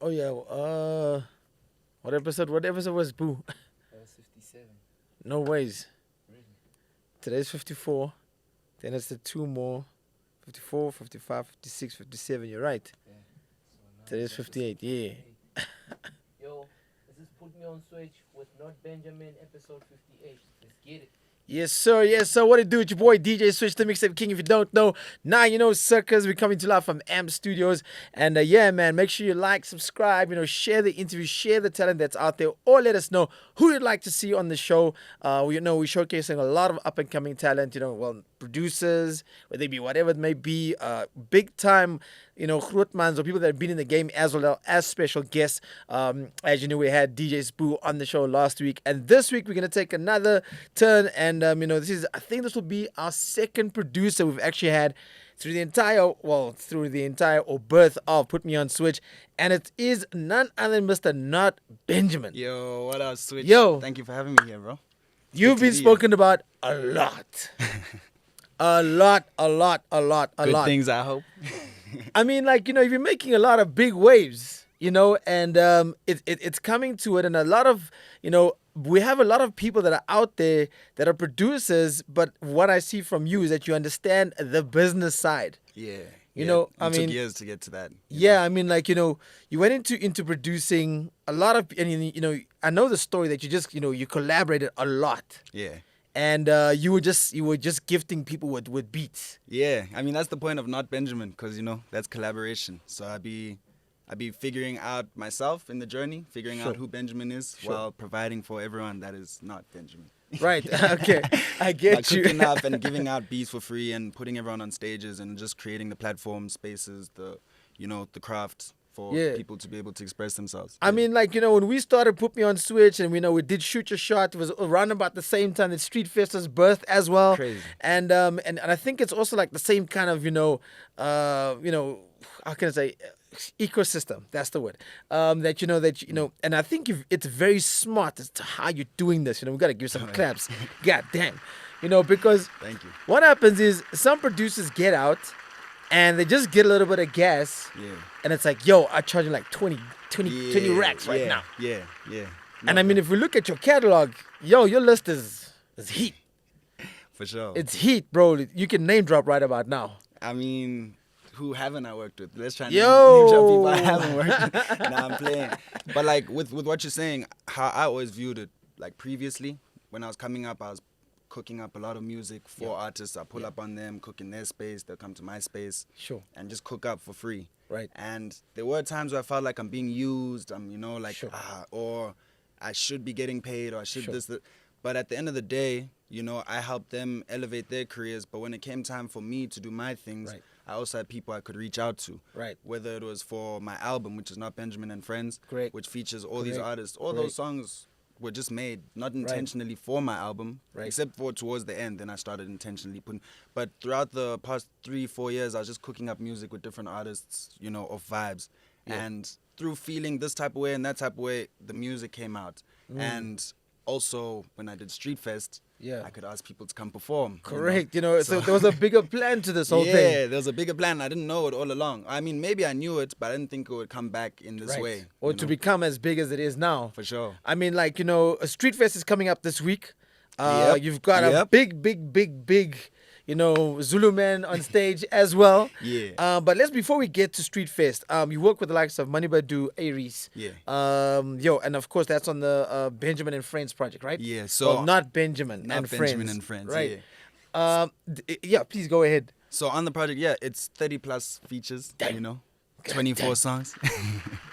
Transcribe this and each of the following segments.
Oh yeah. What episode? What episode was Boo? That was 57. No ways. Really? Today's 54. Then it's the two more. 54, 55, 56, 57. You're right. Yeah. So now Today's it's episode 58. Yeah. 58. Yo, this is Put Me On Switch with Not Benjamin, episode 58. Let's get it. Yes, sir. Yes, sir. What it do? It's your boy DJ Switch, the Mixtape King. If you don't know, now you know, suckers. We're coming to live from AMP Studios, and yeah, man, make sure you like, subscribe, share the interview, share the talent that's out there, or let us know who you'd like to see on the show. We're showcasing a lot of up and coming talent. Producers, whether they be whatever it may be, big time. Grootmans or people that have been in the game as well as special guests. As you know, we had DJ Spoo on the show last week, and this week we're gonna take another turn. And I think this will be our second producer we've actually had through the entire birth of Put Me On Switch, and it is none other than Mr. Not Benjamin. Yo, what up, Switch? Yo. Thank you for having me here, bro. You've been to be spoken about a lot. A lot. Good things, I hope. I mean, if you're making a lot of big waves, and it's coming to it, and a lot of, we have a lot of people that are out there that are producers, but what I see from you is that you understand the business side. Yeah. It took years to get to that. Yeah, you went into producing a lot of, and I know the story that you just, you collaborated a lot. Yeah. And you were just gifting people with beats. Yeah, that's the point of Not Benjamin, because that's collaboration. So I be figuring out myself in the journey, figuring out who Benjamin is, while providing for everyone that is not Benjamin. Right. Okay. I get you. Cooking up and giving out beats for free and putting everyone on stages and just creating the platform spaces, the craft for people to be able to express themselves. When we started Put Me On Switch, and we did Shoot Your Shot, it was around about the same time that Street Fest was birthed as well. Crazy. And I think it's also like the same kind of how can I say, ecosystem. That's the word. And I think it's very smart as to how you're doing this. We got to give some claps. God damn. Because Thank you. what happens is some producers get out and they just get a little bit of gas. Yeah. And it's like, yo, I charge you like 20 racks right now. Yeah. And if we look at your catalog, your list is heat. For sure. It's heat, bro. You can name drop right about now. Who haven't I worked with? Let's try and Yo. name drop people I haven't worked with. Nah, I'm playing. But with what you're saying, how I always viewed it, previously, when I was coming up, I was cooking up a lot of music for artists. I pull up on them, cook in their space, they'll come to my space. Sure. And just cook up for free. Right. And there were times where I felt like I'm being used, Sure. or I should be getting paid, or I should Sure. But at the end of the day, I helped them elevate their careers. But when it came time for me to do my things, Right. I also had people I could reach out to. Right. Whether it was for my album, which is Not Benjamin and Friends, Correct. which features all these Correct. artists. All Correct. those songs were just made, not intentionally for my album, Right. except for towards the end. Then I started intentionally putting. But throughout the past 3-4 years, I was just cooking up music with different artists, of vibes. Yeah. And through feeling this type of way and that type of way, the music came out. And also, when I did Street Fest, I could ask people to come perform. Correct. So there was a bigger plan to this whole thing. Yeah, there was a bigger plan. I didn't know it all along. Maybe I knew it, but I didn't think it would come back in this way. Or to become as big as it is now. For sure. A Street Fest is coming up this week. Yep. You've got a big, Zulu man on stage as well. Yeah. But before we get to Street Fest, you work with the likes of Money Badu, Aries. Yeah. And of course that's on the Benjamin and Friends project, right? Yeah. So Not Benjamin Not and Benjamin Friends. and Friends, right? yeah. Please go ahead. So on the project, it's 30 plus features, 24 songs.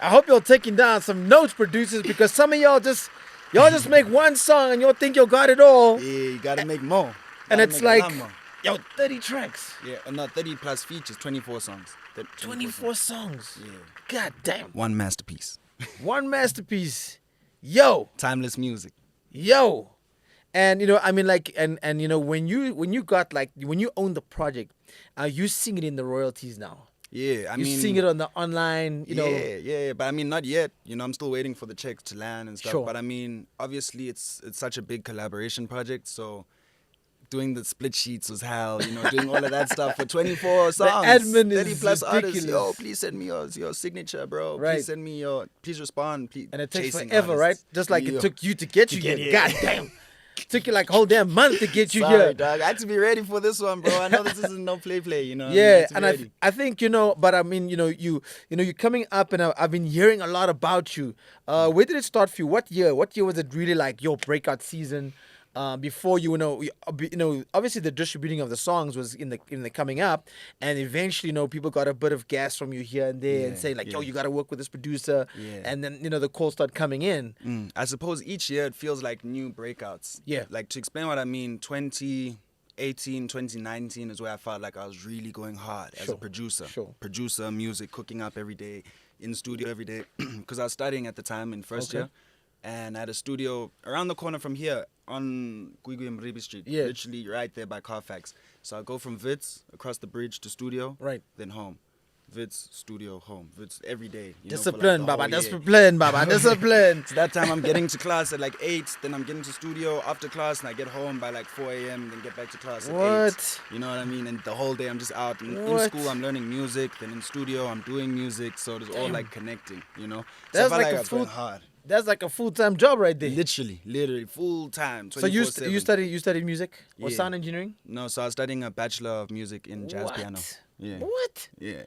I hope you're taking down some notes, producers, because some of y'all just make one song and y'all think you got it all. Yeah, you gotta make more. And Gotta it's make a like, lot more. 30 tracks. Yeah, not 30 plus features, 24 songs. 24 songs. Yeah. God damn. One masterpiece. One masterpiece. Yo. Timeless music. Yo. And when you got when you own the project, you sing it in the royalties now. Yeah, You sing it on the online, Yeah, but not yet. I'm still waiting for the checks to land and stuff. Sure. But obviously it's such a big collaboration project, so doing the split sheets was hell, you know, doing all of that stuff for 24 songs. admin is 30 plus artists. ridiculous. Yo, please send me your signature, bro. Right. Please send me please respond. Please. And it takes Chasing forever, right? artists. Just like Yo. it took you to get you get here. here. God damn. Took you like a whole damn month to get you Sorry, here. dog. I had to be ready for this one, bro. I know this isn't no play, you know. Yeah, I and I think, you know, but I mean, you know, you're coming up, and I've been hearing a lot about you. Where did it start for you? What year? What year was it really like your breakout season? Before you know, obviously the distributing of the songs was in the coming up, and eventually, you know, people got a bit of gas from you here and there, and say like, yo, you got to work with this producer, and then, you know, the calls start coming in. I suppose each year it feels like new breakouts. Yeah. Like, to explain what I mean, 2018, 2019 is where I felt like I was really going hard as a producer. Producer, music, cooking up every day, in studio every day, because I was studying at the time in first year. And I had a studio around the corner from here on Guigui Mribi Street, literally right there by Carfax. So I go from Wits across the bridge to studio, then home. Wits, studio, home. Wits every day. Discipline, Baba. Discipline, Baba. Discipline. So that time I'm getting to class at like 8, then I'm getting to studio after class, and I get home by like 4 a.m., then get back to class at 8. You know what I mean? And the whole day I'm just out. In school I'm learning music, then in studio I'm doing music, so it's all like connecting, you know? So That's I felt like I a was going hard. That's like a full-time job right there. Literally full-time. So you studied music or Yeah. sound engineering? No, so I was studying a Bachelor of Music in jazz piano. Yeah. What? Yeah.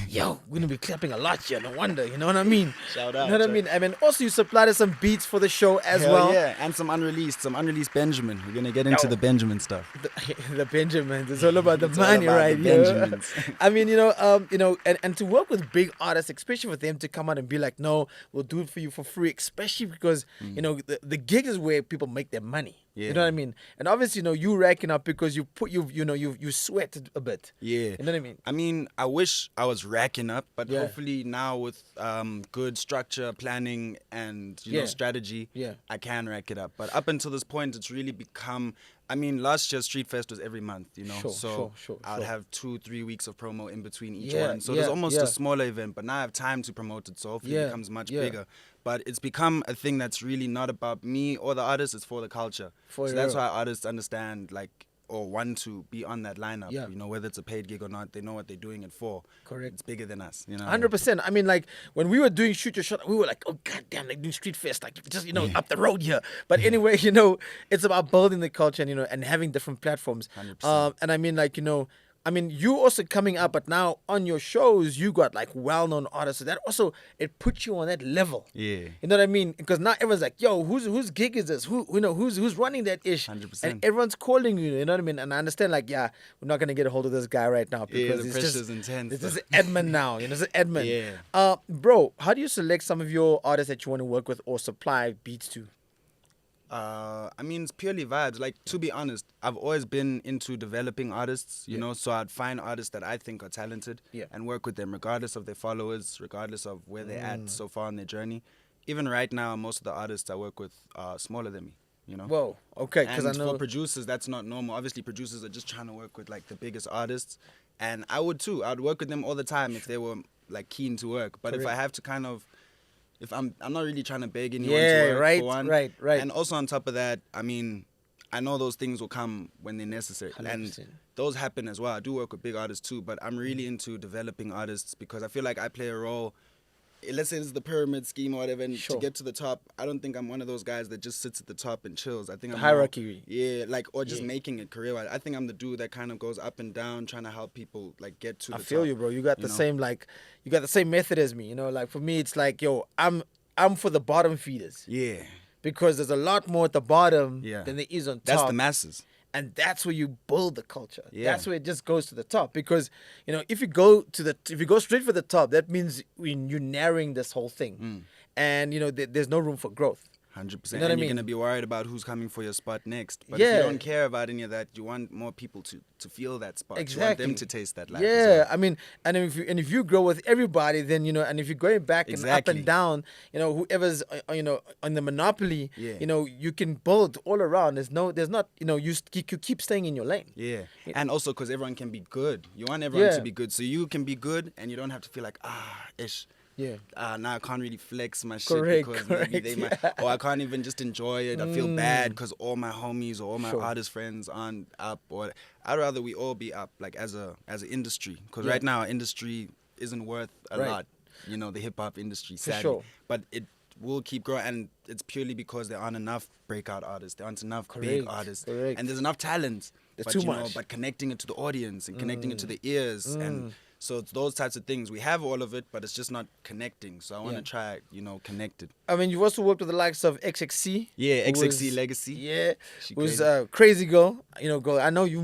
Yo, we're gonna be clapping a lot here. No wonder. You know what I mean? Shout out. You know what I mean? I mean, also you supplied us some beats for the show as Hell well. yeah, and some unreleased Benjamin. We're gonna get into the Benjamin stuff. The Benjamins. It's all about the It's all money, about right the here. Benjamins. I mean, and to work with big artists, especially for them to come out and be like, no, we'll do it for you for free, especially because you know the gig is where people make their money. Yeah. You know what I mean? And obviously, you know, you racking up because you sweated a bit. Yeah. You know what I mean? I mean, I wish I was racking up, but hopefully now with good structure, planning, and you know strategy, I can rack it up. But up until this point, it's really become. I mean, last year Street Fest was every month, you know, so I'd have 2-3 weeks of promo in between each one. So it was almost a smaller event, but now I have time to promote it, so hopefully it becomes much bigger. But it's become a thing that's really not about me or the artist, it's for the culture. So that's why artists understand, like, or want to be on that lineup. You know, whether it's a paid gig or not, they know what they're doing it for. Correct. It's bigger than us, you know. 100%. I mean, like, when we were doing Shoot Your Shot, we were like, oh, goddamn, like doing Street Fest, like, just, you know, up the road here. But anyway, you know, it's about building the culture and, you know, and having different platforms. 100%. And I mean, like, you know, you also coming up, but now on your shows, you got like well-known artists. So that also, it puts you on that level. Yeah. You know what I mean? Because now everyone's like, yo, whose gig is this? Who's running that ish? 100%. And everyone's calling you, you know what I mean? And I understand, like, yeah, we're not going to get a hold of this guy right now because the it's pressure's just intense. This is admin now. You know, it's admin. Yeah. Bro, how do you select some of your artists that you want to work with or supply beats to? I mean, it's purely vibes. Like, to be honest, I've always been into developing artists, you know, so I'd find artists that I think are talented and work with them regardless of their followers, regardless of where they're at so far on their journey. Even right now, most of the artists I work with are smaller than me, you know. Whoa, okay, because I know for producers, that's not normal. Obviously, producers are just trying to work with, like, the biggest artists, and I would too. I'd work with them all the time if they were, like, keen to work. But if I have to kind of... If I'm not really trying to beg anyone to work for one. Right. And also on top of that, I mean, I know those things will come when they're necessary. 100%. And those happen as well. I do work with big artists too, but I'm really into developing artists because I feel like I play a role. Let's say this is the pyramid scheme or whatever, and to get to the top, I don't think I'm one of those guys that just sits at the top and chills. I think I'm hierarchy. Or just making it career-wise. I think I'm the dude that kind of goes up and down, trying to help people like get to the top. I feel you, bro. You got the same you got the same method as me. You know, like for me, it's like, yo, I'm for the bottom feeders. Yeah. Because there's a lot more at the bottom than there is on top. That's the masses. And that's where you build the culture. Yeah. That's where it just goes to the top. Because, you know, if you go straight for the top, that means you're narrowing this whole thing. And, you know, there's no room for growth. 100%. You know what I and you're mean? going to be worried about who's coming for your spot next. But if you don't care about any of that, you want more people to feel that spot. Exactly. You want them to taste that life. Yeah, as well. I mean, and if you grow with everybody, then, you know, and if you're going back and up and down, you know, whoever's, you know, on the monopoly, you know, you can build all around. There's not, you know, you keep staying in your lane. Yeah. And also because everyone can be good. You want everyone to be good. So you can be good and you don't have to feel like, Yeah. Now I can't really flex my shit Correct, because maybe they might, correct, or I can't even just enjoy it. I feel bad because all my homies or all my Sure. artist friends aren't up. Or I'd rather we all be up, like as an industry, because Yeah. right now our industry isn't worth a Right. lot. You know, the hip hop industry, For sadly, sure. but it will keep growing, and it's purely because there aren't enough breakout artists, there aren't enough big Correct, artists, correct. and there's enough talent. There's But too you know, much. but connecting it to the audience and connecting it to the ears, Mm. and so it's those types of things. We have all of it, but it's just not connecting. So I want to Yeah. try, connect it. I mean, you've also worked with the likes of XXC. Yeah, who XXC was- Legacy. Yeah, She who's crazy. a crazy girl. You know, girl. I know you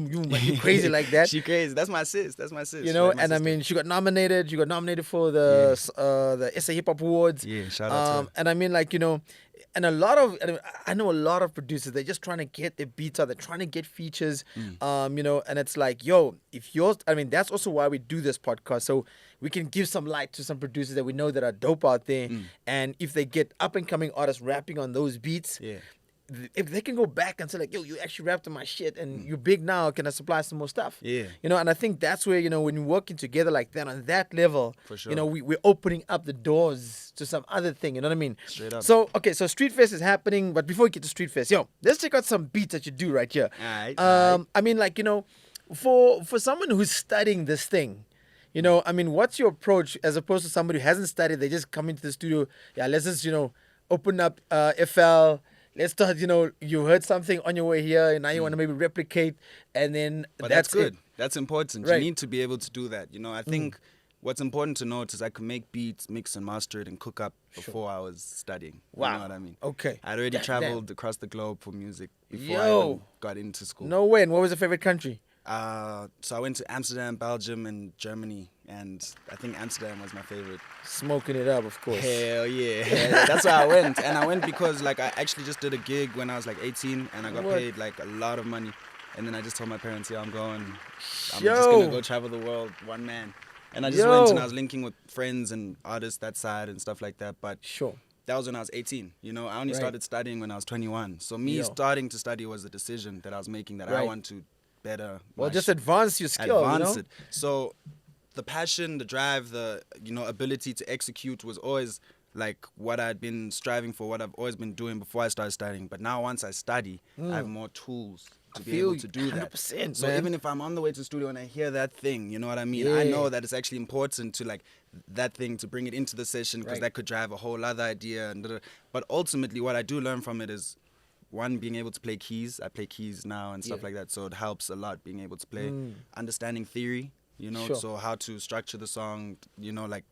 crazy like that. She crazy. That's my sis. You know, Like my and I sister. mean, she got nominated. You got nominated for the SA Hip Hop Awards. Yeah, shout out to her. And I mean, like, and I know a lot of producers. They're just trying to get their beats out. They're trying to get features. And it's like, yo, that's also why we do this podcast, so we can give some light to some producers that we know that are dope out there. And if they get up and coming artists rapping on those beats, Yeah. if they can go back and say like, yo, you actually rapped on my shit and you're big now, can I supply some more stuff? Yeah. And I think that's where, when you're working together like that on that level, For sure. we're opening up the doors to some other thing, you know what I mean? Straight up. So, okay, so Street Fest is happening, but before we get to Street Fest, yo, let's check out some beats that you do right here. Alright, I mean, like, for someone who's studying this thing, I mean, what's your approach as opposed to somebody who hasn't studied, they just come into the studio, let's just, open up FL, let's start, you heard something on your way here and now you want to maybe replicate, and then But that's good. it. That's important. Right. You need to be able to do that. I think what's important to note is I could make beats, mix and master it, and cook up before I was studying. Wow. You know what I mean? Okay. I'd already Damn. traveled across the globe for music before I Yo. even got into school. No way. And what was your favorite country? So I went to Amsterdam, Belgium, and Germany, and I think Amsterdam was my favorite. Smoking it up, of course. Hell yeah. That's why I went. And I went because like I actually just did a gig when I was like 18 and I got What? paid like a lot of money. And then I just told my parents, yeah, I'm going. I'm just Yo. going to go travel the world, one man. And I just Yo. went and I was linking with friends and artists that side and stuff like that. But Sure. that was when I was 18. I only Right. started studying when I was 21. So me Yo. starting to study was a decision that I was making that I Right. want to better. Well, my just shit. advance your skill, Advance it. So the passion, the drive, the ability to execute was always like what I'd been striving for, what I've always been doing before I started studying. But now once I study, I have more tools to be able to do that. 100%, So man. even if I'm on the way to the studio and I hear that thing, you know what I mean? I Yeah. know that it's actually important to like that thing to bring it into the session because Right. that could drive a whole other idea. But ultimately, what I do learn from it is one, being able to play keys. I play keys now and stuff Yeah. like that, so it helps a lot being able to play. Understanding theory, Sure. so how to structure the song, like.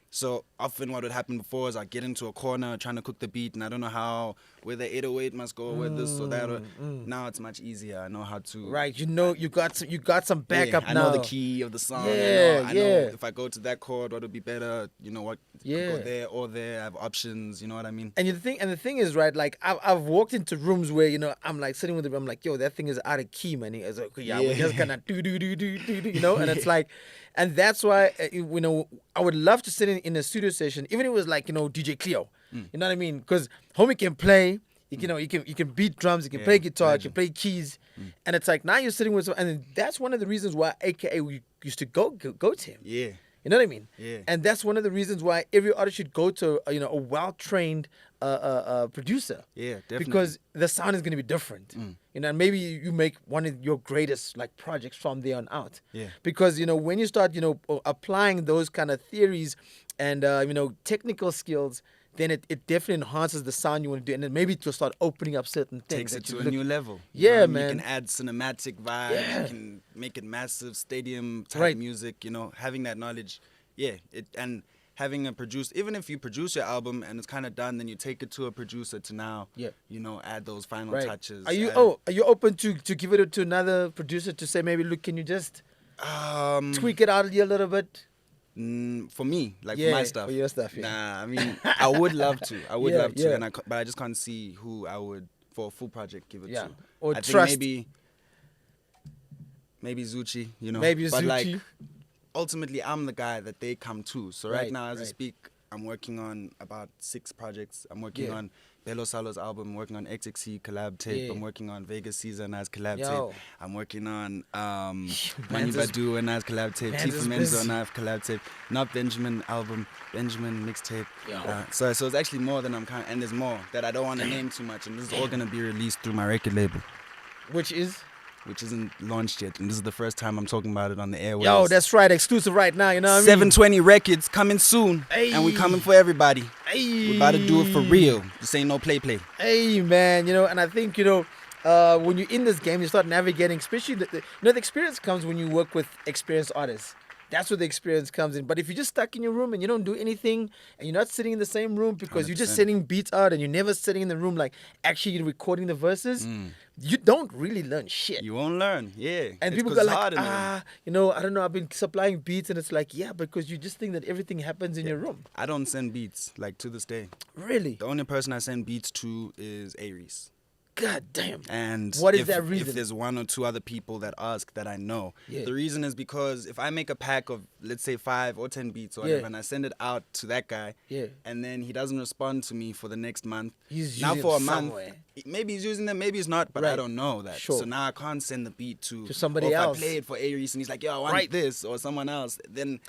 So often what would happen before is I get into a corner trying to cook the beat and I don't know how, where the 808 must go, where this or that. Now it's much easier. I know how to. Right. You got some backup I now. know the key of the song. Yeah, I know yeah. if I go to that chord, what would be better? What could Yeah. go there or there. I have options. You know what I mean? And the thing is, right, like I've walked into rooms where, I'm like sitting with them, I'm like, yo, that thing is out of key, man. It's like, yeah, we're Yeah. just gonna do, and it's like, and that's why, I would love to sit in a studio session, even if it was like, DJ Cleo, you know what I mean? Because homie can play, you can beat drums, you can play guitar, you can play keys, and it's like now you're sitting with, and that's one of the reasons why AKA we used to go to him. Yeah. You know what I mean? Yeah. And that's one of the reasons why every artist should go to a well-trained producer. Yeah, definitely. Because the sound is going to be different. And maybe you make one of your greatest like projects from there on out. Yeah. Because when you start applying those kind of theories and technical skills, then it definitely enhances the sound you want to do, and then maybe to start opening up certain things. Takes it that you to a look- new level. Yeah, what I mean? man. You can add cinematic vibes. Yeah. You can make it massive stadium type Right. music. Having that knowledge. Yeah. And having a produce, even if you produce your album and it's kind of done, then you take it to a producer to now, Yeah. add those final Right. touches. Are you add- are you open to give it to another producer to say, maybe, look, can you just tweak it out a little bit? For me, like Yeah, for my stuff. for your stuff, yeah. Nah, I mean, I would love to. I would Yeah, love to, yeah. but I just can't see who I would for a full project give it Yeah. to. Or I trust. think maybe Zucci, Maybe but like Zucchi. ultimately, I'm the guy that they come to. So right Right, now, as I right. speak, I'm working on about 6 projects. I'm working Yeah. on Bello Salo's album. I'm working on XXC collab tape. Yeah. I'm working on Vegas Caesar and Nas collab Yo. tape. I'm working on Mani Man's is- Badu and Nas collab tape. Man's Tifa is Menzo busy. and Nas collab tape. Not Benjamin album. Benjamin mixtape. Yo. So it's actually more than I'm and there's more that I don't want to name too much. And this is all gonna be released through my record label, Which isn't launched yet. And this is the first time I'm talking about it on the airwaves. yo, that's right, exclusive right now. You know what I mean? 720 Records coming soon, and we coming for everybody. Hey. We about to do it for real. This ain't no play. Hey, man, and I think, when you're in this game, you start navigating, especially, the experience comes when you work with experienced artists. That's where the experience comes in. But if you're just stuck in your room and you don't do anything and you're not sitting in the same room because you're just 100%. sending beats out and you're never sitting in the room like actually recording the verses, you don't really learn shit. You won't learn, yeah. And It's people 'cause go it's hard like, in there. I don't know, I've been supplying beats, and it's like, yeah, because you just think that everything happens in your room. I don't send beats, like, to this day. Really? The only person I send beats to is Aries. God damn. And What is if, that reason? If there's one or two other people that ask that I know, Yeah. the reason is because if I make a pack of, let's say, 5 or 10 beats or whatever, Yeah. and I send it out to that guy, Yeah. and then he doesn't respond to me for the next month, He's now using for a it month, somewhere. maybe he's using them, maybe he's not, but I Right. don't know that. Sure. So now I can't send the beat to somebody or if else. I play it for Aries and he's like, yo, I want Right. this, or someone else, then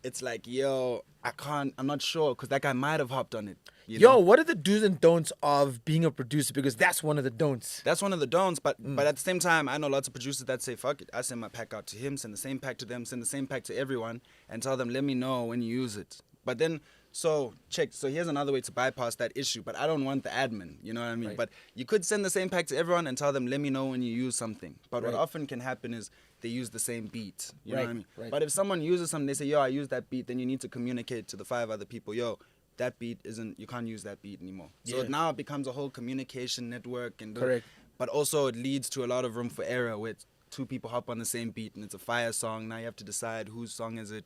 it's like, yo, I'm not sure, because that guy might have hopped on it. You Yo, know? what are the do's and don'ts of being a producer? Because that's one of the don'ts. That's one of the don'ts, but at the same time, I know lots of producers that say, fuck it, I send my pack out to him, send the same pack to them, send the same pack to everyone, and tell them, let me know when you use it. But then, so here's another way to bypass that issue, but I don't want the admin, you know what I mean? Right. But you could send the same pack to everyone and tell them, let me know when you use something. But Right. what often can happen is they use the same beat, you know Right, what I mean? right. But if someone uses something, they say, yo, I use that beat, then you need to communicate to the 5 other people, yo, that beat you can't use that beat anymore. So Yeah. now it becomes a whole communication network. And Correct. But also it leads to a lot of room for error where 2 people hop on the same beat and it's a fire song. Now you have to decide whose song is it.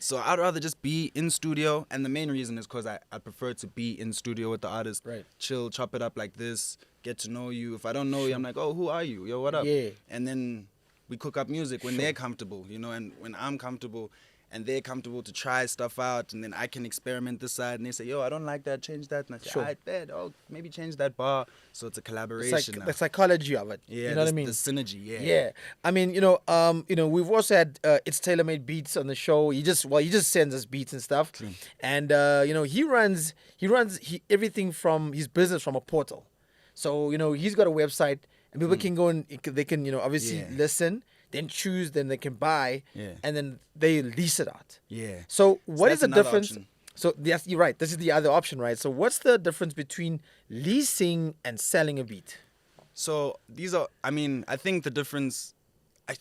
So I'd rather just be in studio. And the main reason is because I prefer to be in studio with the artist. Right. Chill, chop it up like this, get to know you. If I don't know you, I'm like, oh, who are you? Yo, what up? Yeah. And then we cook up music when they're comfortable, and when I'm comfortable and they're comfortable to try stuff out, and then I can experiment this side, and they say, yo, I don't like that, change that. And I say, Sure. I bet, maybe change that bar. So it's a It's collaboration like now. the psychology of it. Yeah, you know what I mean? The synergy, yeah. Yeah, I mean, we've also had It's Tailor Made Beats on the show. He just sends us beats and stuff, and he runs everything from his business from a portal. So he's got a website, and people can go and they can obviously Yeah. listen, then choose, then they can buy, Yeah. and then they lease it out. Yeah. So what is that's the another difference? option. So yes, you're right. This is the other option, right? So what's the difference between leasing and selling a beat? So I think the difference,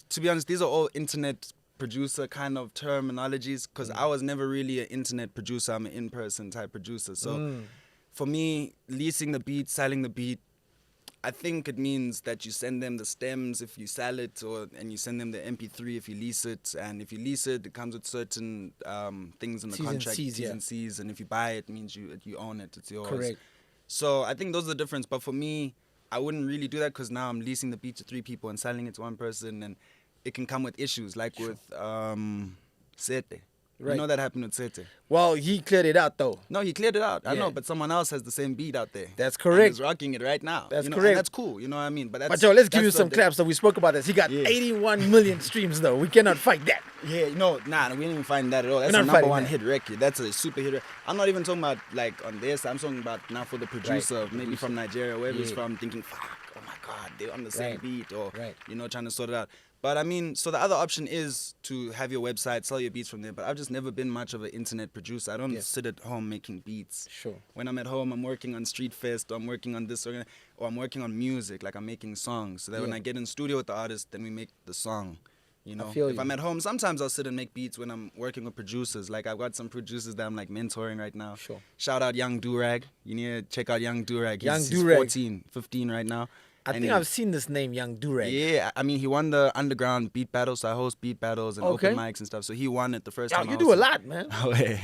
to be honest, these are all internet producer kind of terminologies, because I was never really an internet producer. I'm an in-person type producer. So for me, leasing the beat, selling the beat, I think it means that you send them the stems if you sell it, and you send them the MP3 if you lease it. And if you lease it, it comes with certain things in the T's and contract, C's, T's yeah. and C's. And if you buy it, it means you own it. It's yours. Correct. So I think those are the difference. But for me, I wouldn't really do that, because now I'm leasing the beat to 3 people and selling it to 1 person, and it can come with issues, like with Sete. Right. You know that happened with Sete. Well, he cleared it out though. No, he cleared it out. I Yeah. know, but someone else has the same beat out there. That's And correct. is rocking it right now. That's and correct. that's cool. You know what I mean? But But yo, let's give you that's some the- claps. So we spoke about this. He got Yeah. 81 million streams though. We cannot fight that. Yeah, no, we didn't even find that at all. That's We're a not number fighting 1 that. hit record. That's a super hit record. I'm not even talking about like on this. I'm talking about now for the producer, maybe from Nigeria, wherever he's Yeah. from, thinking, fuck, oh my God, they're on the same Right. beat, or, Right. trying to sort it out. But I mean, so the other option is to have your website, sell your beats from there. But I've just never been much of an internet producer. I don't sit at home making beats. Sure. When I'm at home, I'm working on Street Fest, or I'm working on this, or I'm working on music, like I'm making songs. So that when Yeah. I get in studio with the artist, then we make the song. feel If you. I'm at home, sometimes I'll sit and make beats when I'm working with producers. Like I've got some producers that I'm like mentoring right now. Sure. Shout out Young Durag. You need to check out Young Durag. Young He's Durag. 14, 15 right now. I think I've seen this name, Young Durag. Yeah, I mean, he won the underground beat battle, so I host beat battles and Okay. open mics and stuff. So he won it the first Yo, time. you I do a hosted. lot, man. Oh, yeah.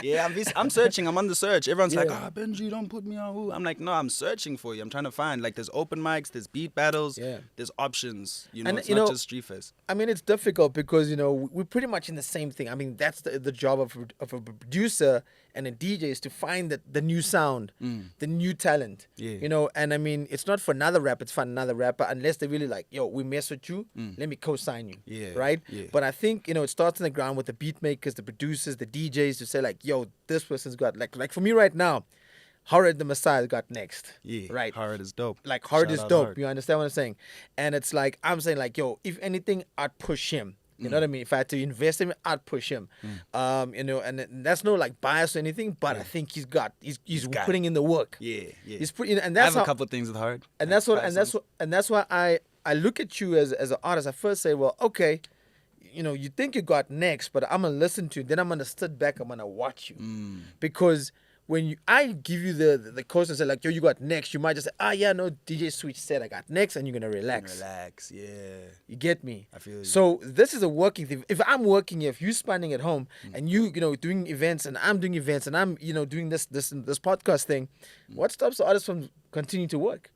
Yeah, I'm searching. I'm on the search. Everyone's like, Yeah. Benji, don't put me on who. I'm like, no, I'm searching for you. I'm trying to find. Like, there's open mics, there's beat battles, Yeah. there's options. You know, And, it's you not know, just Street Fest. I mean, it's difficult because, you know, we're pretty much in the same thing. I mean, that's the job of a producer and a DJ is to find the new sound, the new talent. Yeah. You know, and I mean, it's not for another rapper, it's for another rapper, unless they really like, yo, we mess with you, let me co-sign you. Yeah, Right? yeah. But I think, you know, it starts on the ground with the beat makers, the producers, the DJs to say, like, yo, this person's got, like for me right now, Horrid the Messiah got next. Yeah, Right. Horrid is dope. Like Horrid Shout is out dope. Horrid. You understand what I'm saying? And it's like I'm saying like, yo, if anything, I'd push him. You know what I mean? If I had to invest in him, I'd push him. You know, and that's no like bias or anything, but I think he's got putting in the work. Yeah, yeah. He's putting, and I that's have how, a couple things with Horrid. and Like that's what, 5 and that's songs. what, and that's why I look at you as an artist. I first say, well, okay, you know, you think you got next, but I'm gonna listen to you. Then I'm gonna sit back. I'm gonna watch you because when I give you the course and say like, yo, you got next, you might just say, yeah, no, DJ Switch said I got next, and you're gonna relax. Relax, yeah. You get me? I feel you. So this is a working thing. If I'm working here, if you're spending at home and you know doing events and I'm doing events and I'm you know doing this podcast thing, what stops the artist from continuing to work?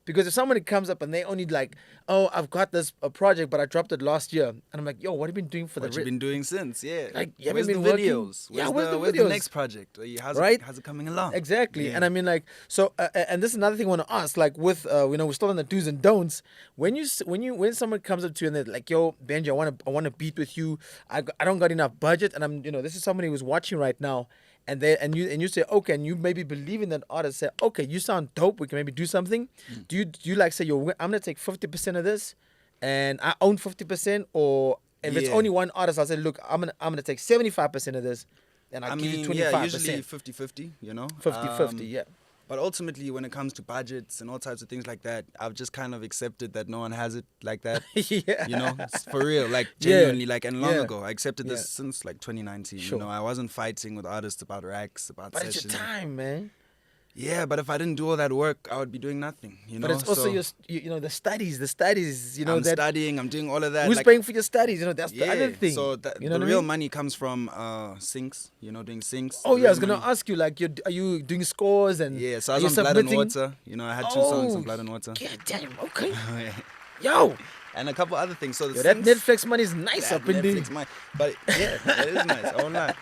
Because if somebody comes up and they only like, oh, I've got this a project, but I dropped it last year, and I'm like, yo, what have you been doing for What the you been doing since? Yeah. Like, you haven't where's been the working? videos? Yeah, where's the where's videos? the next project? How's Right? how's it coming along? Exactly. Yeah. And I mean, like, so, and this is another thing I want to ask, like, with, you know, we're still on the do's and don'ts. When when someone comes up to you and they're like, yo, Benji, I want to beat with you. I don't got enough budget. And I'm, you know, this is somebody who's watching right now. And you say, okay, and you maybe believe in that artist, say, okay, you sound dope. We can maybe do something. Do you like say, yo, I'm going to take 50% of this and I own 50%? Or if it's Yeah. only one artist, I'll say, look, I'm gonna take 75% of this and I'll I give mean, you 25%. yeah, usually 50-50, you know? 50-50, yeah. But ultimately, when it comes to budgets and all types of things like that, I've just kind of accepted that no one has it like that. Yeah. You know, it's for real, like Yeah. genuinely, like, and long Yeah. ago. I accepted this Yeah. since like 2019. Sure. You know, I wasn't fighting with artists about racks, about But it's sessions. your time, man. Yeah, but if I didn't do all that work, I would be doing nothing. You know, But it's also So you know the studies. You know I'm that studying, I'm doing all of that. who's like, paying for your studies? You know that's the other thing. So you know the what real I mean? money comes from syncs, you know, doing syncs. Oh The yeah, I was real gonna money- ask you like, are you doing scores and Yeah, so I are was you on Blood and submitting? Water. You know, I had 2 songs on Oh, Blood and Water. Yeah, damn. Okay. Yeah. Yo, And a couple other things. So the yo, that syncs- Netflix money is nice that up in there. Netflix money. But yeah, it is nice. I won't lie.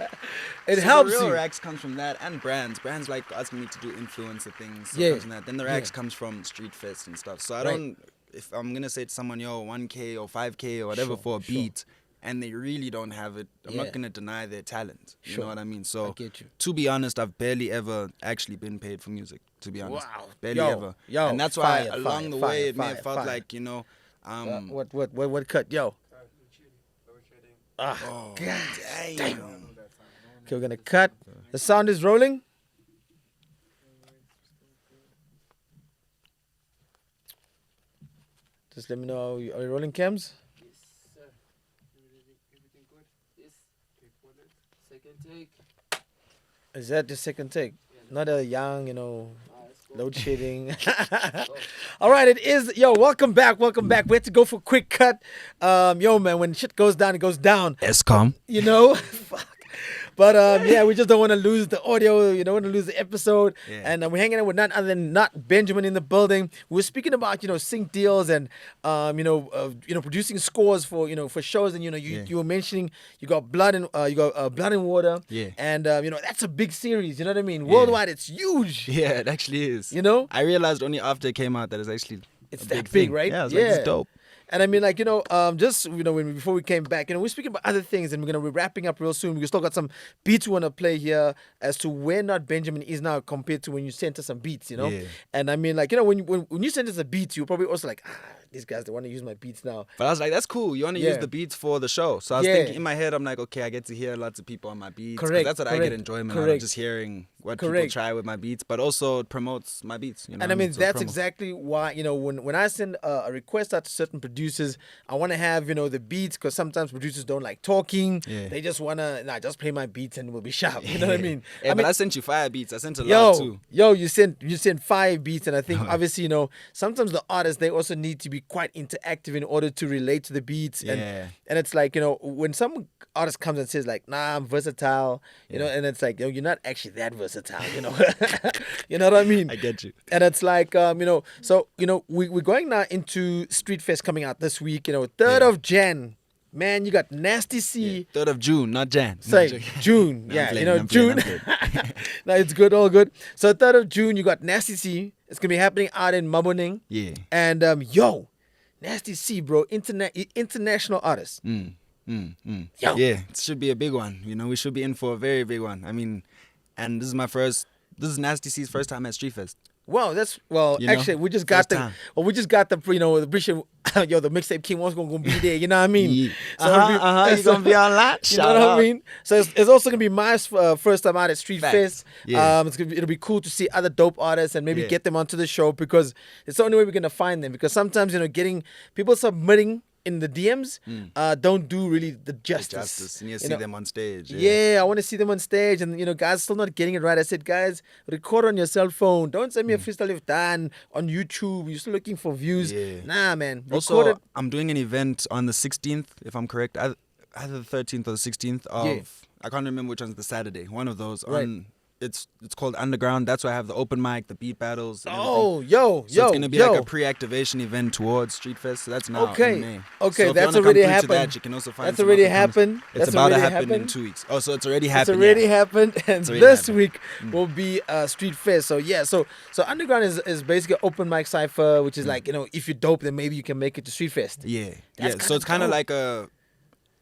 It So helps the real you. racks comes from that and brands. Brands like asking me to do influencer things. So Yeah. it comes from that. Then the racks Yeah. comes from Street Fest and stuff. So I Right. don't. If I'm gonna say to someone, yo, 1K or 5K or whatever Sure, for a sure. beat, and they really don't have it, I'm Yeah. not gonna deny their talent. You Sure. know what I mean? So I get you. to be honest, I've barely ever actually been paid for music. To be honest, Wow. barely Yo, ever. yo, And that's why fire, along fire, the fire, way it may fire, have felt fire. like, you know. What cut? Yo. Ah, Oh, God. damn. Okay, we're gonna cut. The sound is rolling. Just let me know. Are you rolling cams? Yes, sir. Everything good? Yes. Second take. Is that the second take? Not a young, you know, Let's go. load shedding. All right, it is. Yo, welcome back. Welcome back. We had to go for a quick cut. Yo, man, when shit goes down, it goes down. Escom. You know? Fuck. But yeah, we just don't want to lose the audio. You don't want to lose the episode. Yeah. And we're hanging out with none other than not Benjamin in the building. We're speaking about sync deals and producing scores for for shows. And Yeah. you were mentioning you got Blood and Blood and Water. Yeah. And that's a big series. You know what I mean? Worldwide, it's huge. Yeah, it actually is. You know? I realized only after it came out that it's actually It's a that big big, thing. right? Yeah, it's like, Yeah. it's dope. And I mean, like, just, before we came back, we're speaking about other things and we're going to be wrapping up real soon. We still got some beats we want to play here as to where Not Benjamin is now compared to when you sent us some beats, Yeah. And I mean, like, when you sent us a beat, you were probably also like, these guys, they want to use my beats now. But I was like, that's cool. You want to Yeah. use the beats for the show. So I was Yeah. thinking in my head, I'm like, okay, I get to hear lots of people on my beats. 'Cause Correct, that's what I correct, get enjoyment out of, correct. just hearing what people Correct. try with my beats. But also it promotes my beats. You know And I what mean, So that's promo. exactly why, when I send a request out to certain producers, producers, I want to have, the beats, because sometimes producers don't like talking. Yeah. They just want to, just play my beats and we'll be sharp. You know what I mean? Yeah, I but mean, I sent you 5 beats. I sent a lot too. you sent 5 beats, and I think obviously, sometimes the artists, they also need to be quite interactive in order to relate to the beats. Yeah. And it's like, when some artist comes and says like, nah, I'm versatile, and it's like, you're not actually that versatile, You know what I mean? I get you. And it's like, so, we're going now into Street Fest coming out this week, 3rd of Jan. Man, you got Nasty C. 3rd of June, not Jan. Say June. No, Yeah, I'm playing, June. I'm playing. No, it's good, all good. So 3rd of June, you got Nasty C. It's going to be happening out in Maboning. Yeah. And, Nasty C, bro, international artist. Yo. Yeah, it should be a big one. We should be in for a very big one. I mean, and this is Nasty C's first time at Street Fest. Wow, actually, we just got first the, time. the British, the mixtape king was going to be there, you know what I mean? Yeah. So You're going to be on that? You know what I mean? So it's also going to be my first time out at Street Facts. Fest. Yeah. It'll be cool to see other dope artists and maybe Yeah. get them onto the show, because it's the only way we're going to find them. Because sometimes, getting people submitting in the DMs don't do really the justice. And you see them on stage. Yeah, I want to see them on stage, and guys still not getting it right. I said, guys, record on your cell phone. Don't send me a freestyle you've done on YouTube. You're still looking for views. Yeah. Nah, man. Also, Record it. I'm doing an event on the 16th, if I'm correct. Either the 13th or the 16th of, Yeah. I can't remember which one's the Saturday. One of those. Right. It's called Underground. That's why I have the open mic, the beat battles. And Oh, everything. yo. So it's gonna be like a pre-activation event towards Street Fest. So that's now. Okay. In May. Okay, so if that's you wanna already come through to happened. That, you can also find That's some already up-and-comers. happened. It's That's about to already happen in happened. 2 weeks. Oh, so it's already It's happened. already yeah. happened, and already this happened. week will be Street Fest. So yeah, so Underground is basically an open mic cipher, which is like, if you're dope, then maybe you can make it to Street Fest. Yeah, That's yeah. So it's kind of dope. like a,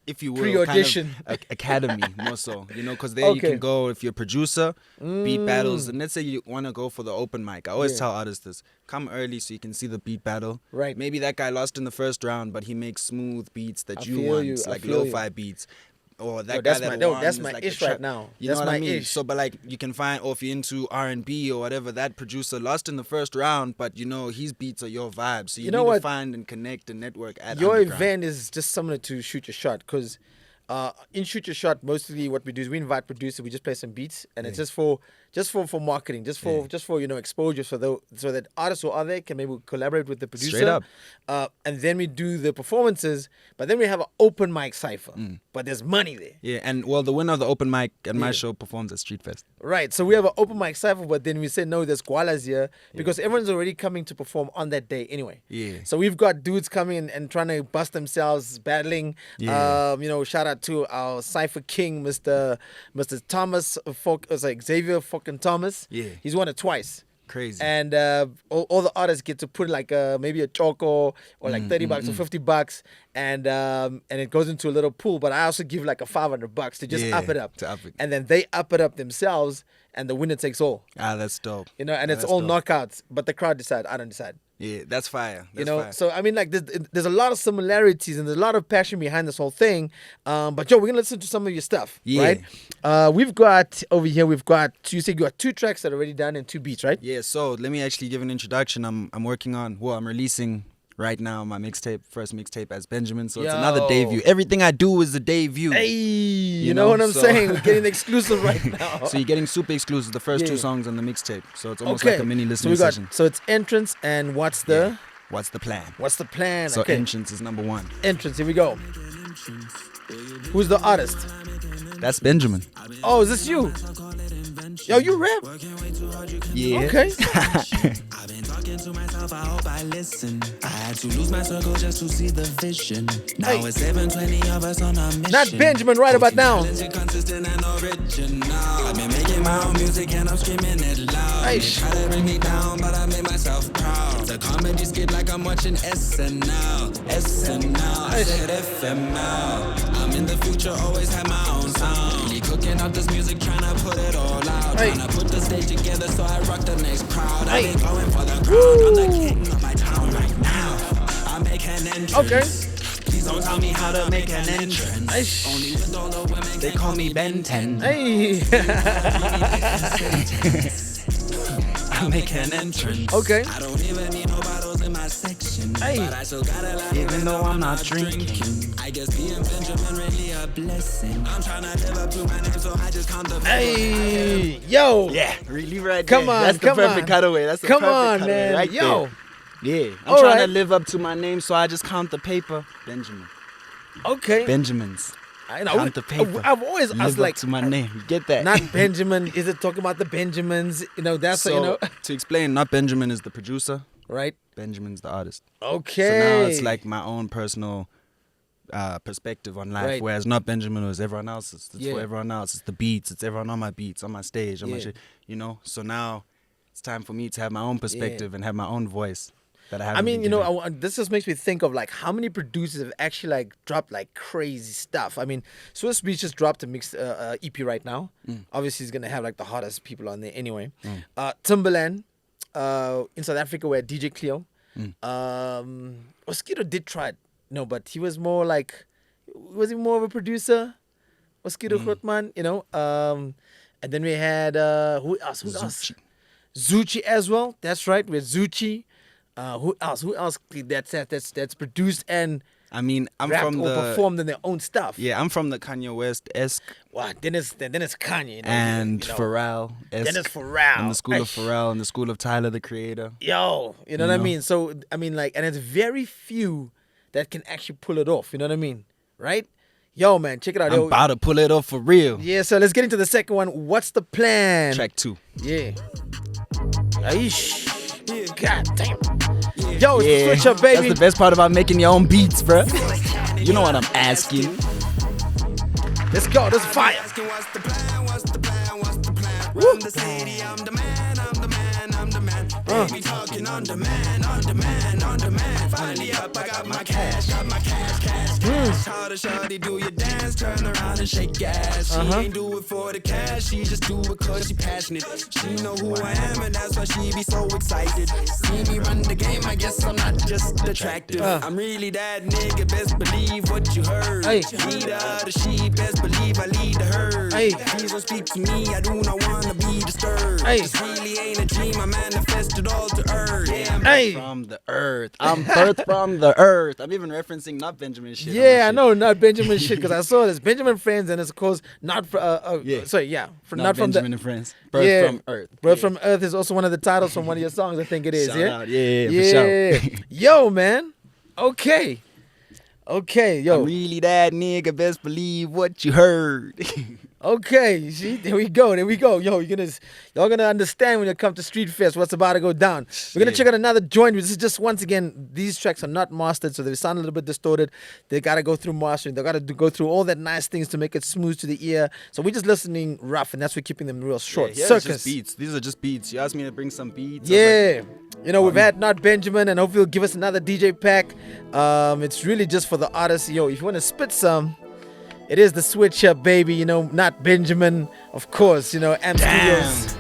if you will, Pre-audition. kind of academy more so. Because there you Okay. can go if you're a producer, beat battles, and let's say you want to go for the open mic. I always Yeah. tell artists this: come early so you can see the beat battle. Right. Maybe that guy lost in the first round, but he makes smooth beats that I you feel want, you, I like feel you. lo-fi beats. Or that Yo, guy that's that my- no, won that's is my like ish the right trap. now. You That's know what I my mean? ish. So, but like you can find, or if you're into R&B or whatever, that producer lost in the first round, but his beats are your vibe. So you know need what? to find and connect and network at Your Underground. event is just similar to Shoot Your Shot, because in Shoot Your Shot, mostly what we do is we invite producers, we just play some beats, and it's just for marketing, just for exposure, so that artists who are there can maybe collaborate with the producer. Straight up. And then we do the performances, but then we have an open mic cipher, but there's money there. Yeah, and well, the winner of the open mic at my Yeah. show performs at Street Fest. Right, so we have an open mic cipher, but then we say no, there's koalas here, because everyone's already coming to perform on that day anyway. Yeah. So we've got dudes coming and trying to bust themselves, battling. Yeah. Shout out to our cipher king, Mr. Thomas, Xavier fucking Thomas. Yeah. He's won it twice. Crazy. And all the artists get to put like maybe a choco or like $30 or $50, and it goes into a little pool. But I also give like a $500 to just Yeah, up it up, to up it. and then they up it up themselves, and the winner takes all. That's dope. And Yeah, it's that's all dope. knockouts, but the crowd decide. I don't decide. Yeah, that's fire. That's fire. So I mean, like there's a lot of similarities and there's a lot of passion behind this whole thing. But Joe, we're gonna listen to some of your stuff, Yeah. right? We've got over here. You said you got 2 tracks that are already done and 2 beats, right? Yeah, so let me actually give an introduction. I'm working on, I'm releasing right now my first mixtape as Benjamin. So it's another Yo. debut. Everything I do is a debut. Hey, you know know, what I'm so- saying? We're getting exclusive right now. So you're getting super exclusive, the first Yeah. 2 songs on the mixtape. So it's almost like a mini so listening we got session. so it's entrance and what's the What's the plan? plan? So Okay, entrance is number 1. entrance. Here we go. Who's the artist? That's Benjamin. Oh, is this you? Yo, you rap? Yeah. Okay. I've been talking to myself, I hope I listen. I had to lose my circle just to see the vision. Now Hey. it's 720 of us on a mission. Not Benjamin right about now. Talented, consistent and original. I've been making my own music and I'm screaming it loud. Hey. They try to bring me down, but I made myself proud. The comedy skit like I'm watching SNL. SNL, I said FML. I'm in the future, always have my own sound. Really cooking up this music, trying to put it all out. Hey. Trying to put the stage together so I rock the next crowd. Hey. I've been going for the crowd. I'm the king of my town right now. I make an entrance. Okay. Please don't tell me how to make an entrance. Hey. Only with all the women They call me Ben 10. Hey. I make an entrance. Okay. I don't even need no bottles in my section. Hey. But I still got a lot even though I'm not drinking. I guess being Benjamin really a blessing. I'm trying to live up to my name, so I just count the Hey, yo. Yeah, really right Come there. on, That's the come perfect on. cutaway. That's the Come perfect on, cutaway man. right Yo. there. Yeah, I'm All trying to right. live up to my name, so I just count the paper. Benjamin. Okay. Benjamins. I know. Count the paper. I've always Live asked, up like, to my name. You get that? not Benjamin. Is it talking about the Benjamins? You know, that's so, you know, to explain, not Benjamin is the producer. right? Benjamin's the artist. Okay. So now it's like my own personal perspective on life, Right. whereas not Benjamin was everyone else's. It's Yeah. for everyone else. It's the beats. It's everyone on my beats, on my stage, on my Yeah. shit. You know. So now it's time for me to have my own perspective and have my own voice that I haven't. I mean, been you know, given. this just makes me think of like how many producers have actually like dropped like crazy stuff. I mean, Swiss Beats just dropped a mixed EP right now. Obviously, he's gonna have like the hottest people on there anyway. Timberland in South Africa, where DJ Cleo. Mosquito did try it, no, but he was more like, was he more of a producer? Mosquito Grootman, you know. And then we had who else? Who else? Zucci as well. That's right, with Zucci. Who else? Who else? That's produced and I mean, I'm rapped from or the performed in their own stuff. yeah, I'm from the Kanye West esque Wow. Then it's Kanye. You know, and you know. Pharrell esque. Then it's Pharrell. In the school of Eish. Pharrell, in the school of Tyler the Creator. Yo, you know what I mean? So I mean, like, and it's very few that can actually pull it off. You know what I mean? Right? Yo, man, check it out. I'm Yo, about to pull it off for real. yeah. So let's get into the second one. What's the plan? Track 2. Yeah. Aish. God damn. Yo, it's the switch up, That's baby. the best part about making your own beats, bruh. You know what I'm asking. Let's go. This is fire. Asking what's the plan, what's the plan, what's the plan? Run the city, I'm the man, I'm the man, I'm the man. Baby talking on demand, on demand, on demand. Finally up, I got my cash, cash. How to shawty do your dance, turn around and shake ass. She ain't do it for the cash, she just do it cause she passionate. She know who I am and that's why she be so excited. See me run the game, I guess I'm not just attractive. I'm really that nigga, best believe what you heard. Hey. Leader of the sheep, best believe I lead the herd. Hey. Please don't speak to me, I do not wanna be disturbed. Hey. This really ain't a dream, I manifested all to earth. Yeah, I'm Hey. From the earth. I'm birthed from the earth. I'm even referencing not Benjamin shit. on my Yeah, I shit. know, not Benjamin shit, because I saw this. Benjamin Friends, and it's of course not for, Yeah. sorry, yeah, Not, not from Benjamin the, and Friends. Birthed yeah, from earth. Birth Yeah. from Earth is also one of the titles from one of your songs, I think it is, Shout yeah? out. Yeah, for sure. Yo, man. Okay. Okay, yo. I'm really that nigga, best believe what you heard. Okay, you see, there we go. Yo, y'all gonna understand when you come to Street Fest what's about to go down. We're gonna Yeah. check out another joint. This is just once again, these tracks are not mastered, so they sound a little bit distorted. They gotta go through mastering. They gotta go through all that nice things to make it smooth to the ear. So we're just listening rough, and that's why we're keeping them real short. Yeah, Circus. just beats. These are just beats. You asked me to bring some beats. I was like, Yeah. You know, we've had Not Benjamin, and hopefully he'll give us another DJ pack. It's really just for the artists. Yo, if you want to spit some, it is the switch up, baby. You know, Not Benjamin, of course. You know, M Studios.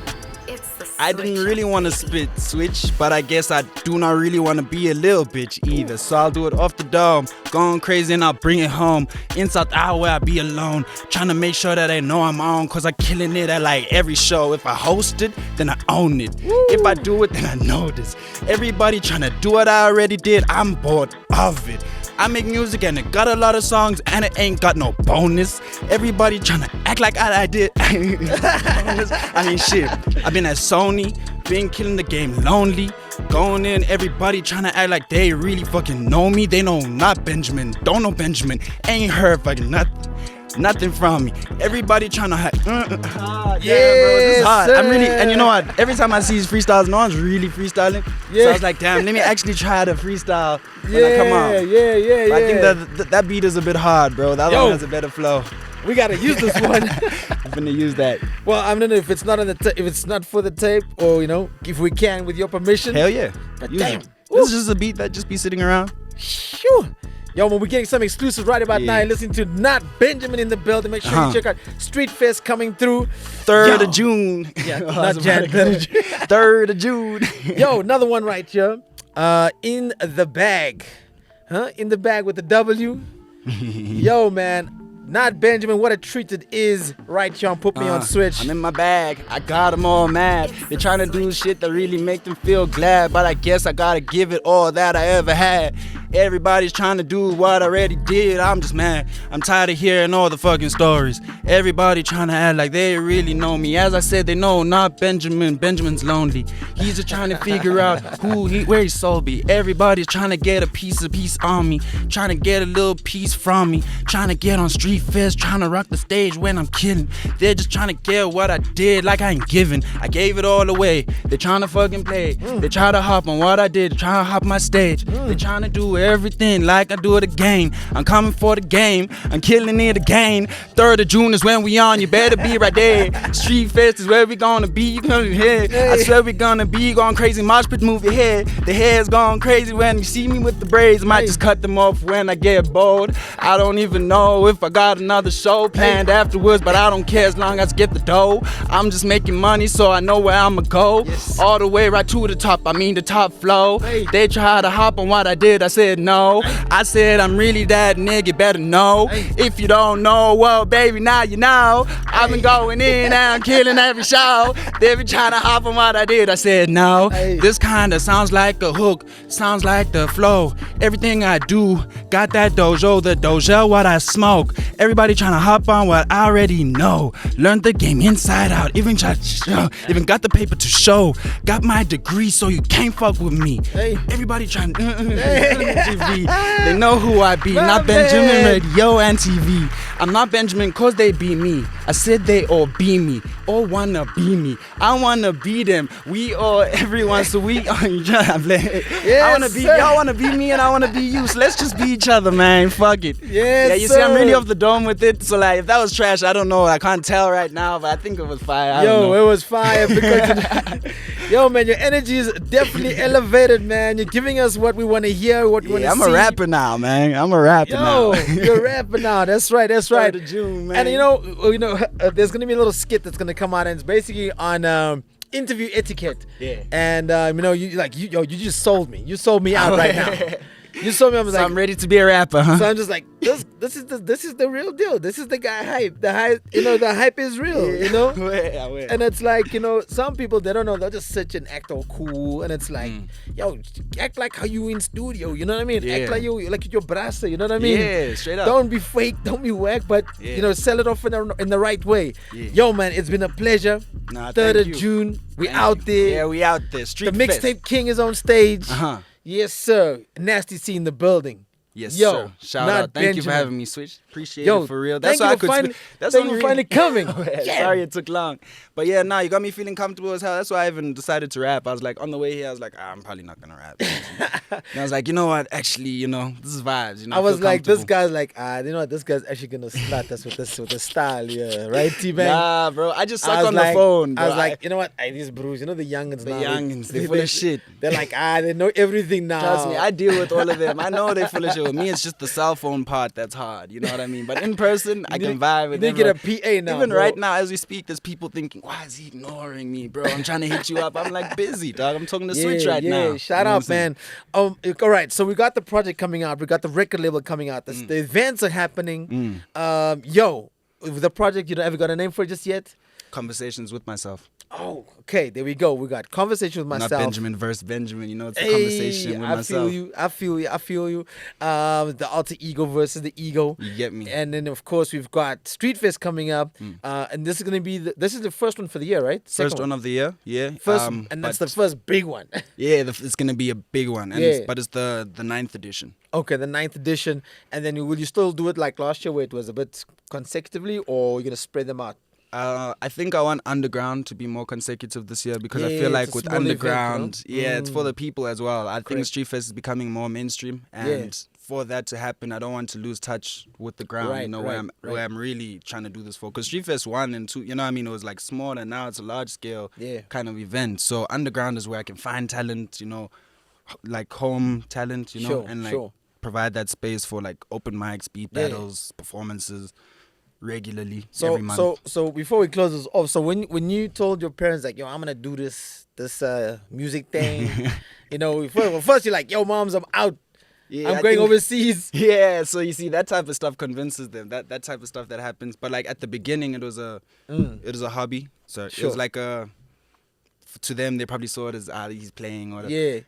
I didn't really want to spit switch, but I guess I do not really want to be a little bitch either. So I'll do it off the dome, going crazy and I'll bring it home. In South Isle where I be alone, trying to make sure that they know I'm on, cause I'm killing it at like every show. If I host it, then I own it. If I do it, then I know this. Everybody trying to do what I already did, I'm bored of it. I make music and it got a lot of songs and it ain't got no bonus. Everybody trying to act like I did. I mean, shit. I've been at Sony, been killing the game lonely. Going in, everybody trying to act like they really fucking know me. They know not Benjamin, don't know Benjamin, ain't heard fucking nothing from me. Everybody trying to Yeah, bro, this is hard. I'm really, sir. and you know what? Every time I see his freestyles, no one's really freestyling. Yeah. So I was like, damn, let me actually try to freestyle when I come out. Yeah. But I think that beat is a bit hard, bro. The other Yo. one has a better flow. we gotta use this one. I'm gonna use that. Well, I don't know if it's not on the if it's not for the tape, or you know, if we can with your permission. Hell yeah. But Use damn. it. This is just a beat that just be sitting around. Phew. Yo, when we're getting some exclusives right about now, Yeah. you're listening to Not Benjamin in the building. Make sure you check out Street Fest coming through. 3rd Yo. of June. Yeah, I was not about Jan, to go. 3rd of June. 3rd of June. Yo, another one right here. In the bag. In the bag with the W. Yo, man. Not Benjamin, what a treat it is right here on Put Me on Switch. I'm in my bag. I got them all mad. They're trying to do shit that really make them feel glad, but I guess I gotta give it all that I ever had. Everybody's trying to do what I already did. I'm just mad. I'm tired of hearing all the fucking stories. Everybody trying to act like they really know me. As I said, they know not Benjamin. Benjamin's lonely. He's just trying to figure out where his soul be. Everybody's trying to get a piece on me. Trying to get a little piece from me. Trying to get on Street Fest. Trying to rock the stage when I'm killing. They're just trying to get what I did like I ain't giving. I gave it all away. They're trying to fucking play. They try to hop on what I did. They're trying to hop my stage. They're trying to do everything like I do it again. I'm coming for the game. I'm killing it again. 3rd of June is when we on. You better be right there. Street Fest is where we gonna be. You gonna hear. I swear we gonna be going crazy. Mosh pit, move your head. The hair's going crazy when you see me with the braids. Might just cut them off when I get bored. I don't even know if I got another show planned afterwards, but I don't care as long as I get the dough. I'm just making money, so I know where I'ma go. All the way right to the top. I mean the top flow. They try to hop on what I did. I said no. I said I'm really that nigga, better know. If you don't know, well baby, now you know. I've been going in and I'm killing every show. They been trying to hop on what I did. I said no. This kinda sounds like a hook, sounds like the flow. Everything I do, got that dojo, the dojo what I smoke. Everybody trying to hop on what I already know. Learned the game inside out, even got the paper to show. Got my degree, so you can't fuck with me. Everybody trying TV. They know who I be, not Benjamin Radio and TV. I'm not Benjamin cause they be me. I said they all be me, all wanna be me. I wanna be them. We all, everyone, so we on each other. I wanna be, y'all wanna be me and I wanna be you. So let's just be each other, man. Fuck it. Yes, yeah, you see, I'm really off the dome with it. So like, if that was trash, I don't know. I can't tell right now, but I think it was fire. I don't know. It was fire because yo, man, your energy is definitely elevated, man. You're giving us what we want to hear, what we want to see. I'm a rapper now, man. I'm a rapper now. You're a rapper now. That's right. That's right. June, man. And there's gonna be a little skit that's gonna come out, and it's basically on interview etiquette. Yeah. And you just sold me. You sold me out right now. You saw me. I'm ready to be a rapper, huh? So I'm just like, this is the real deal. This is the guy hype. The hype, the hype is real. And it's like, some people, they don't know. They'll just sit and act all cool, and it's like, yo, act like how you in studio. You know what I mean? Act like you like your brasa. You know what I mean? Yeah, straight up. Don't be fake. Don't be whack. But sell it off in the right way. Yeah. Yo, man, it's been a pleasure. 3rd of June, we out there. Yeah, we out there. Street The Mixtape King is on stage. Uh-huh. Yes, sir. Nasty C in the building. Yes, sir. Shout out. Thank you for having me, Switch. Appreciate it for real. That's why I could. That's why you finally coming. Sorry it took long, but yeah, you got me feeling comfortable as hell. That's why I even decided to rap. I was like, on the way here, I was like, I'm probably not gonna rap. And I was like, you know what? Actually, this is vibes. I was like, this guy's like, you know what? This guy's actually gonna slut us with the style, yeah, right, T-Bang? Nah, bro. I just suck on the phone. Bro. I was like, you know what? These bros, the youngins now. The youngins, they full of shit. They're like, they know everything now. Trust me, I deal with all of them. I know they full of shit. With me, it's just the cell phone part that's hard. You know what I mean? But in person, I can vibe with them. You need get a PA now. Even right now, as we speak, there's people thinking, why is he ignoring me, bro? I'm trying to hit you up. I'm like busy, dog. I'm talking to Switch right now. Shout out, man. All right, so we got the project coming out. We got the record label coming out. The events are happening. The project, you don't ever got a name for it just yet? Conversations with myself. Oh, okay. There we go. We got conversation with myself. Not Benjamin versus Benjamin. It's a conversation with myself. I feel you. The alter ego versus the ego. You get me. And then of course we've got Street Fest coming up. And this is gonna be this is the first one for the year, right? First one of the year. Yeah. First, and that's the first big one. Yeah, it's gonna be a big one. And but it's the 9th edition. Okay, the 9th edition. And then will you still do it like last year where it was a bit consecutively, or you're gonna spread them out? I think I want underground to be more consecutive this year because I feel like with underground, event, it's for the people as well. I think Street Fest is becoming more mainstream, and for that to happen, I don't want to lose touch with the ground. Where I'm really trying to do this for. Because Street Fest 1 and 2, it was like small, and now it's a large scale kind of event. So underground is where I can find talent, like home talent, and like provide that space for like open mics, beat battles, performances. Regularly, every month. So before we close this off, so when you told your parents like, yo, I'm gonna do this music thing, first you're like, yo, moms, I'm out. Yeah, I'm I going think- overseas. Yeah, so you see that type of stuff convinces them. That type of stuff that happens. But like at the beginning, it was a hobby. So it Sure. was like to them they probably saw it as he's playing or Yeah.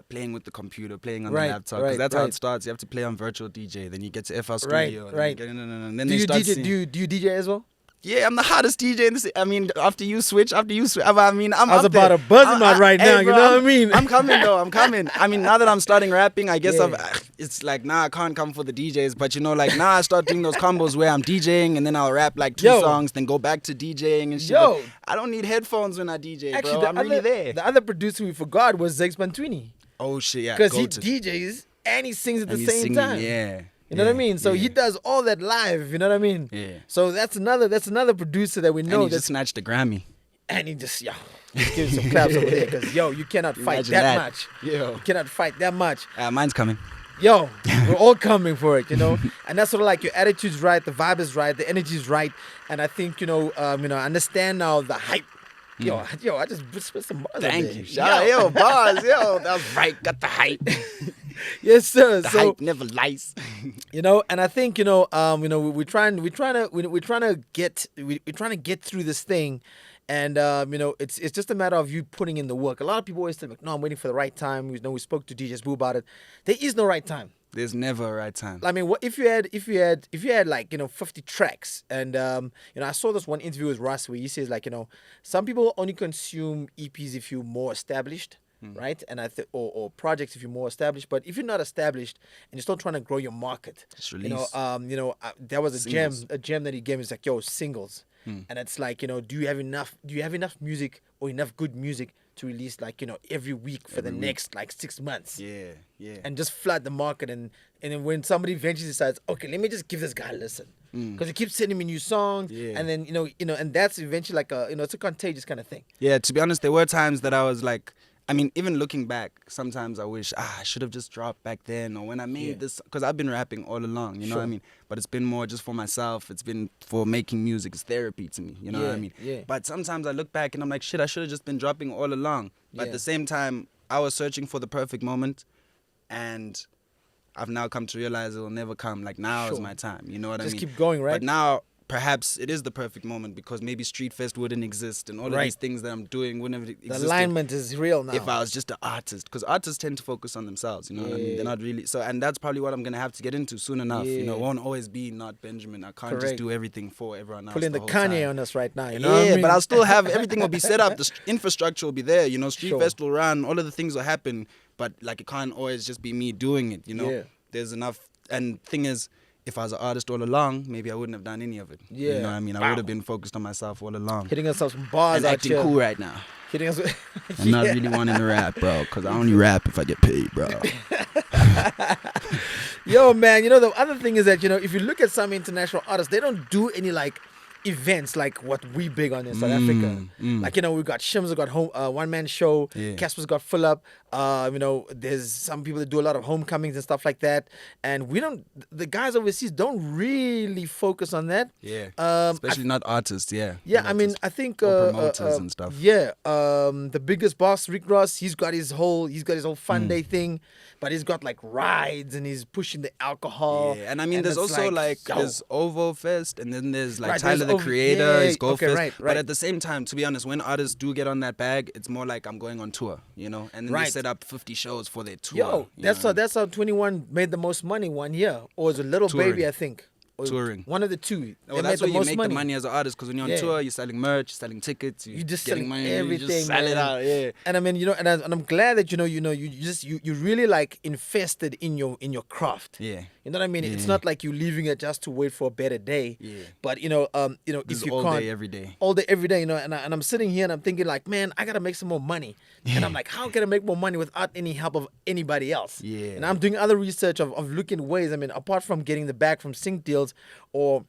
playing with the computer, playing on Right, the laptop. Because right, that's how right. it starts. You have to play on virtual DJ, then you get to FR Right, Studio, then right. you get, and then Do they you start DJ? seeing, Do you DJ as well? yeah, I'm the hottest DJ in this. I mean, after you switch, I mean, I'm I was up about there. to buzz him out right Hey, now, you bro, know what I mean? I'm coming though. I'm coming. I mean, now that I'm starting rapping, I guess Yeah. it's like now I can't come for the DJs, but like now I start doing those combos where I'm DJing and then I'll rap like 2 Yo. songs, then go back to DJing and shit. Yo. I don't need headphones when I DJ, Actually, bro. I'm really there. the other producer we forgot was Zex Bantwini. Oh shit, yeah. Because he goated. DJs and he sings at And the he's same singing, time. Yeah. You know what I mean? So yeah. he does all that live, you know what I mean? Yeah. So that's another producer that we And know he just that's snatched a Grammy. and he just give him some claps over there because you cannot fight Imagine that, that. much. Yo. You cannot fight that much. Mine's coming. Yo, we're all coming for it, and that's sort of like your attitude's right, the vibe is right, the energy's right, and I think I understand now the hype. Yo, I just spit some bars. Thank there. you. Shout out, yo, bars, yo. That was right. Got the hype. Yes, sir. The So hype never lies. and I think we're trying to get through this thing, and it's just a matter of you putting in the work. A lot of people always say, "No, I'm waiting for the right time." We spoke to DJs Boo about it. There is no right time. There's never a right time. I mean, what if you had like 50 tracks, and I saw this one interview with Russ where he says like some people only consume EPs if you're more established, right? And or projects if you're more established. But if you're not established and you're still trying to grow your market, Just release. there was Singles. a gem that he gave me. It's like singles, and it's like do you have enough music or enough good music to release like every week for the next like 6 months? Yeah, yeah. And just flood the market, and then when somebody eventually decides, okay, let me just give this guy a listen, because he keeps sending me new songs, Yeah. and then and that's eventually like it's a contagious kind of thing. Yeah, to be honest, there were times that I was like, I mean, even looking back, sometimes I wish I should have just dropped back then, or when I made this, because I've been rapping all along, you know what I Sure. mean? But it's been more just for myself. It's been for making music. It's therapy to me, you know what I Yeah, mean? yeah. But sometimes I look back and I'm like, shit, I should have just been dropping all along. But Yeah. at the same time, I was searching for the perfect moment, and I've now come to realize it will never come. Like now is Sure. my time, you know what I Just mean? keep going, right? But now, perhaps it is the perfect moment because maybe Street Fest wouldn't exist and all of Right. these things that I'm doing wouldn't have The existed. alignment is real now. If I was just an artist, because artists tend to focus on themselves, you know what I mean? They're not really so, and that's probably what I'm gonna have to get into soon enough. You know, Yeah. it won't always be not Benjamin. I can't Correct. just do everything for everyone else. pulling the whole Kanye time. on us right now. You know Yeah, what I mean? but I'll still have everything will be set up. The infrastructure will be there. You know, Street Sure. Fest will run. All of the things will happen. But like, it can't always just be me doing it. You know, Yeah. there's enough. And thing is, if I was an artist all along, maybe I wouldn't have done any of it. You Yeah. know what I mean? I Wow. would have been focused on myself all along. hitting us up some bars And out acting here. cool right now. Hitting us. I'm not really wanting to rap, bro, because I only rap if I get paid, bro. Yo, man, the other thing is that, if you look at some international artists, they don't do any like events like what we big on in South Africa. Like, we got Shims, we got one man show, Yeah. Casper's got Full Up. There's some people that do a lot of homecomings and stuff like that. And the guys overseas don't really focus on that. Yeah. Um, Especially not artists, yeah. Yeah, Not I mean, artists. I think Or promoters and stuff. Yeah, the biggest boss, Rick Ross, he's got his whole fun day thing, but he's got like rides and he's pushing the alcohol. Yeah, and I mean, there's it's also yo. there's Ovo Fest, and then there's like Right, Tyler there's the Ovo- Creator, yeah, is Go okay, Fest. right, But right. at the same time, to be honest, when artists do get on that bag, it's more like I'm going on tour, you know, and then they Right. set up 50 shows for their tour. Yo, you that's know? how 21 made the most money one year, or was it Little Touring. Baby, I think. Or Touring. One of the two. Well, They that's made where the you most make money. the money as an artist, because when you're on Yeah. tour, you're selling merch, you're selling tickets, You just getting selling money, everything, you just sell it man. out, yeah. And I mean, and I'm glad that you really like invested in your craft. Yeah. You know what I mean? It's Yeah. not like you leaving it just to wait for a better day. Yeah. But This if is you all can't day, every day. all day, every day, and I'm sitting here and I'm thinking like, man, I gotta make some more money. And I'm like, how can I make more money without any help of anybody else? Yeah. And I'm doing other research of looking ways. I mean, apart from getting the bag from sync deals or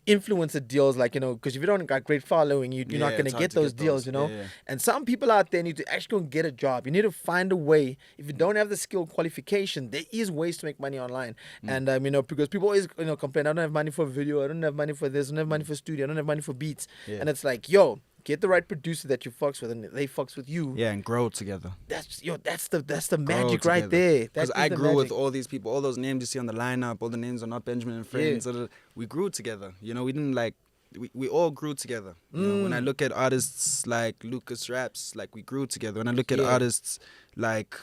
influencer deals, like because if you don't got great following, you're Yeah, not gonna it's hard get to those get deals, those. Yeah. And some people out there need to actually go and get a job. You need to find a way. If you don't have the skill qualification, there is ways to make money online. And because people always complain, I don't have money for video, I don't have money for this, I don't have money for studio, I don't have money for beats. Yeah. And it's like, yo, get the right producer that you fucks with, and they fucks with you. Yeah, and grow together. That's the magic right there. Because That I is the grew with magic. all these people, all those names you see on the lineup, all the names are not Benjamin and friends. We grew together. You know, we didn't like. We all grew together. You know, when I look at artists like Lucas Raps, like we grew together. When I look at artists like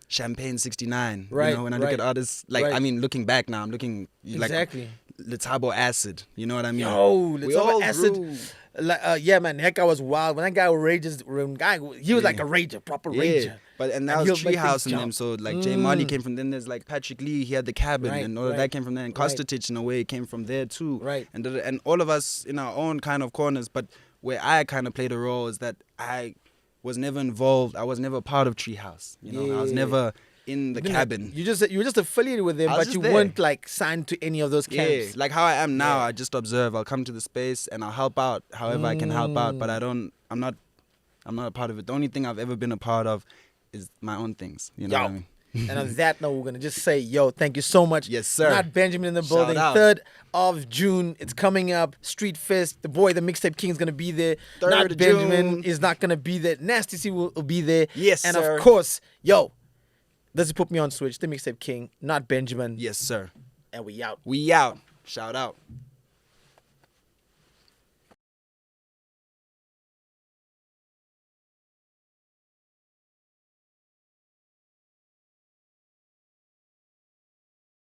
Champagne 69, Right, you know, when I look right, at artists like, right. I mean, looking back now, I'm looking Exactly. like Letabo Acid. You know what I mean? Yo, we Let's all Acid. grew. Like, yeah, man, that guy was wild. When that guy rages, he was like a rager, proper rager. But and that And was he'll make Treehouse things and them. jump. So like J Marley came from then. There's like Patrick Lee. He had the cabin, Right, and all of right, that came from there. And right. Kostatich in a way came from there too. Right. And all of us in our own kind of corners. But where I kind of played a role is that I was never involved. I was never part of Treehouse. You know, I was Yeah. never in the You didn't cabin. have- you were just affiliated with them, I was but just you there. weren't like signed to any of those Yeah, camps. like how I am now. Yeah. I just observe. I'll come to the space and I'll help out however I can help out. But I'm not a part of it. The only thing I've ever been a part of is my own things. You know Yo. what I mean? And on that note, we're gonna just say, yo, thank you so much. Yes, sir. Not Benjamin in the Shout building. out. 3rd of June, it's coming up. Street Fest. The boy, the Mixtape King, is gonna be there. 3rd Not of Benjamin June. is not gonna be there. Nasty C will be there. Yes, and sir. of course, yo, this is Put Me on Switch, the Mixtape King, not Benjamin. Yes, sir. And we out. We out. Shout out.